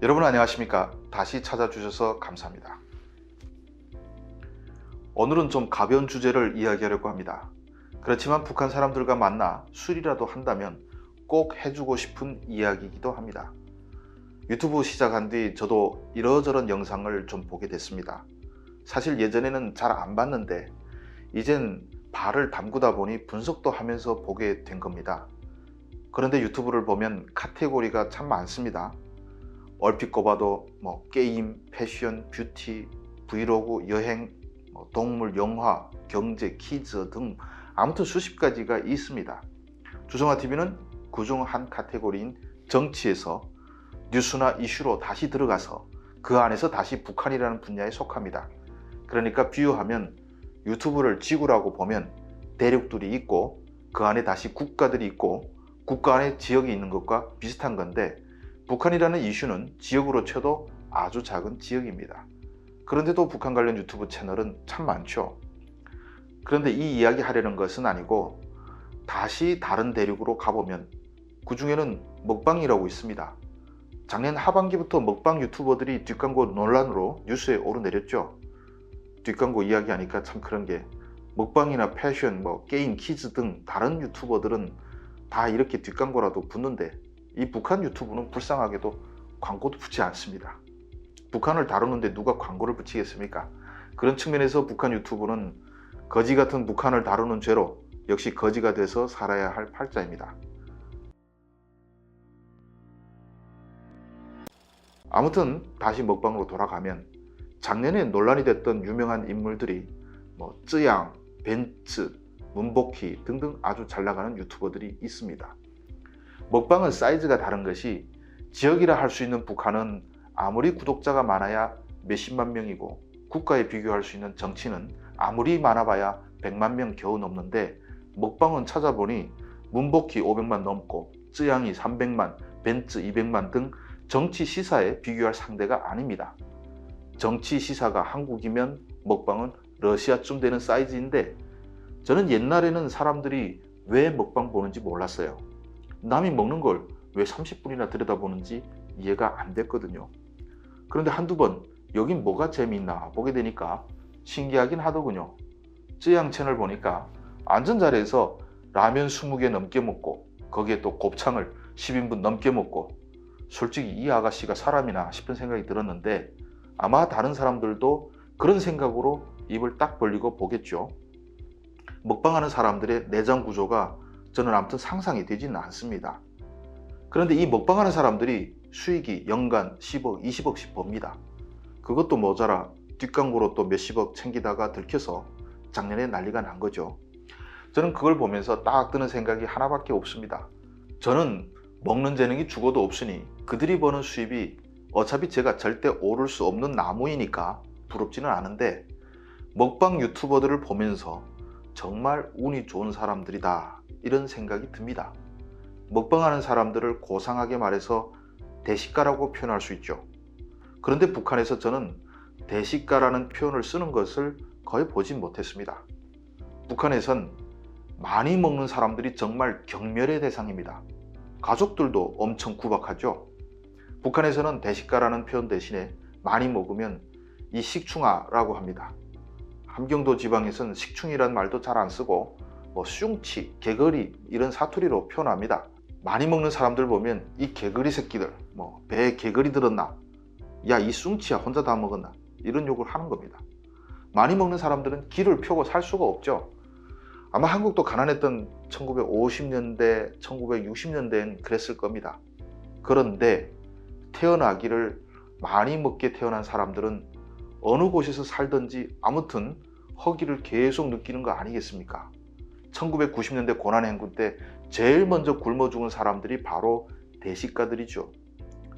여러분 안녕하십니까? 다시 찾아주셔서 감사합니다. 오늘은 좀 가벼운 주제를 이야기하려고 합니다. 그렇지만 북한 사람들과 만나 술이라도 한다면 꼭 해주고 싶은 이야기이기도 합니다. 유튜브 시작한 뒤 저도 이러저런 영상을 좀 보게 됐습니다. 사실 예전에는 잘 안 봤는데 이젠 발을 담그다 보니 분석도 하면서 보게 된 겁니다. 그런데 유튜브를 보면 카테고리가 참 많습니다. 얼핏 꼽아도 게임, 패션, 뷰티, 브이로그, 여행, 동물, 영화, 경제, 퀴즈 등 아무튼 수십 가지가 있습니다. 주성아TV는 그중 한 카테고리인 정치에서 뉴스나 이슈로 다시 들어가서 그 안에서 다시 북한이라는 분야에 속합니다. 그러니까 비유하면 유튜브를 지구라고 보면 대륙들이 있고 그 안에 다시 국가들이 있고 국가 안에 지역이 있는 것과 비슷한 건데, 북한이라는 이슈는 지역으로 쳐도 아주 작은 지역입니다. 그런데도 북한 관련 유튜브 채널은 참 많죠. 그런데 이 이야기 하려는 것은 아니고, 다시 다른 대륙으로 가보면 그 중에는 먹방이라고 있습니다. 작년 하반기부터 먹방 유튜버들이 뒷광고 논란으로 뉴스에 오르내렸죠. 뒷광고 이야기하니까 참 그런 게, 먹방이나 패션, 게임, 퀴즈 등 다른 유튜버들은 다 이렇게 뒷광고라도 붙는데 이 북한 유튜브는 불쌍하게도 광고도 붙지 않습니다. 북한을 다루는데 누가 광고를 붙이겠습니까? 그런 측면에서 북한 유튜브는 거지 같은 북한을 다루는 죄로 역시 거지가 돼서 살아야 할 팔자입니다. 아무튼 다시 먹방으로 돌아가면 작년에 논란이 됐던 유명한 인물들이 쯔양, 벤츠, 문복희 등등 아주 잘 나가는 유튜버들이 있습니다. 먹방은 사이즈가 다른 것이, 지역이라 할 수 있는 북한은 아무리 구독자가 많아야 몇십만 명이고 국가에 비교할 수 있는 정치는 아무리 많아봐야 100만 명 겨우 넘는데, 먹방은 찾아보니 문복희 500만 넘고 쯔양이 300만, 벤츠 200만 등 정치 시사에 비교할 상대가 아닙니다. 정치 시사가 한국이면 먹방은 러시아쯤 되는 사이즈인데, 저는 옛날에는 사람들이 왜 먹방 보는지 몰랐어요. 남이 먹는 걸 왜 30분이나 들여다보는지 이해가 안 됐거든요. 그런데 한두 번 여긴 뭐가 재미있나 보게 되니까 신기하긴 하더군요. 쯔양 채널 보니까 앉은 자리에서 라면 20개 넘게 먹고 거기에 또 곱창을 10인분 넘게 먹고, 솔직히 이 아가씨가 사람이나 싶은 생각이 들었는데, 아마 다른 사람들도 그런 생각으로 입을 딱 벌리고 보겠죠. 먹방하는 사람들의 내장 구조가 저는 아무튼 상상이 되지는 않습니다. 그런데 이 먹방하는 사람들이 수익이 연간 10억, 20억씩 법니다. 그것도 모자라 뒷광고로 또 몇십억 챙기다가 들켜서 작년에 난리가 난 거죠. 저는 그걸 보면서 딱 드는 생각이 하나밖에 없습니다. 저는 먹는 재능이 죽어도 없으니 그들이 버는 수입이 어차피 제가 절대 오를 수 없는 나무이니까 부럽지는 않은데, 먹방 유튜버들을 보면서 정말 운이 좋은 사람들이다 이런 생각이 듭니다. 먹방하는 사람들을 고상하게 말해서 대식가라고 표현할 수 있죠. 그런데 북한에서 저는 대식가라는 표현을 쓰는 것을 거의 보진 못했습니다. 북한에선 많이 먹는 사람들이 정말 경멸의 대상입니다. 가족들도 엄청 구박하죠. 북한에서는 대식가라는 표현 대신에 많이 먹으면 이 식충아라고 합니다. 함경도 지방에서는 식충이란 말도 잘 안 쓰고 슝치, 개거리 이런 사투리로 표현합니다. 많이 먹는 사람들 보면 이 개거리 새끼들, 배에 개거리 들었나? 야, 이 숭치야 혼자 다 먹었나? 이런 욕을 하는 겁니다. 많이 먹는 사람들은 기를 펴고 살 수가 없죠. 아마 한국도 가난했던 1950년대, 1960년대엔 그랬을 겁니다. 그런데 태어나기를 많이 먹게 태어난 사람들은 어느 곳에서 살든지 아무튼 허기를 계속 느끼는 거 아니겠습니까? 1990년대 고난행군 때 제일 먼저 굶어 죽은 사람들이 바로 대식가들이죠.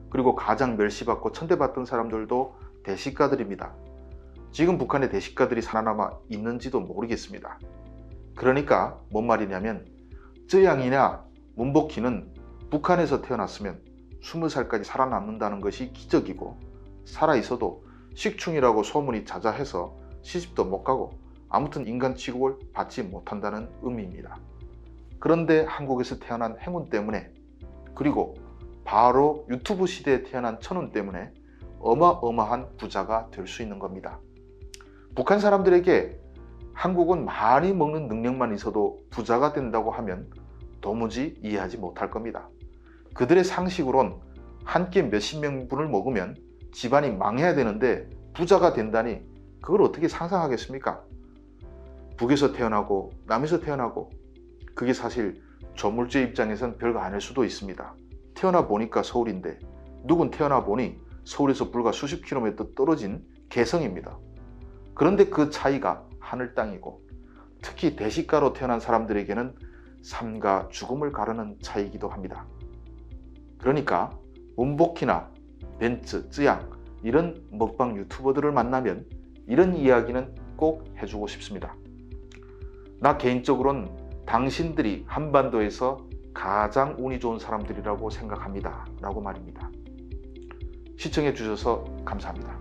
그리고 가장 멸시받고 천대받던 사람들도 대식가들입니다. 지금 북한에 대식가들이 살아남아 있는지도 모르겠습니다. 그러니까 뭔 말이냐면, 쯔양이나 문복희는 북한에서 태어났으면 20살까지 살아남는다는 것이 기적이고, 살아있어도 식충이라고 소문이 자자해서 시집도 못 가고 아무튼 인간 취급을 받지 못한다는 의미입니다. 그런데 한국에서 태어난 행운 때문에, 그리고 바로 유튜브 시대에 태어난 천운 때문에 어마어마한 부자가 될 수 있는 겁니다. 북한 사람들에게 한국은 많이 먹는 능력만 있어도 부자가 된다고 하면 도무지 이해하지 못할 겁니다. 그들의 상식으론 한 끼 몇십 명분을 먹으면 집안이 망해야 되는데 부자가 된다니 그걸 어떻게 상상하겠습니까? 북에서 태어나고 남에서 태어나고 그게 사실 조물주의 입장에선 별거 아닐 수도 있습니다. 태어나 보니까 서울인데 누군 태어나 보니 서울에서 불과 수십 킬로미터 떨어진 개성입니다. 그런데 그 차이가 하늘 땅이고 특히 대식가로 태어난 사람들에게는 삶과 죽음을 가르는 차이이기도 합니다. 그러니까 문복희나 벤츠, 쯔양 이런 먹방 유튜버들을 만나면 이런 이야기는 꼭 해주고 싶습니다. 나 개인적으로는 당신들이 한반도에서 가장 운이 좋은 사람들이라고 생각합니다 라고 말입니다. 시청해 주셔서 감사합니다.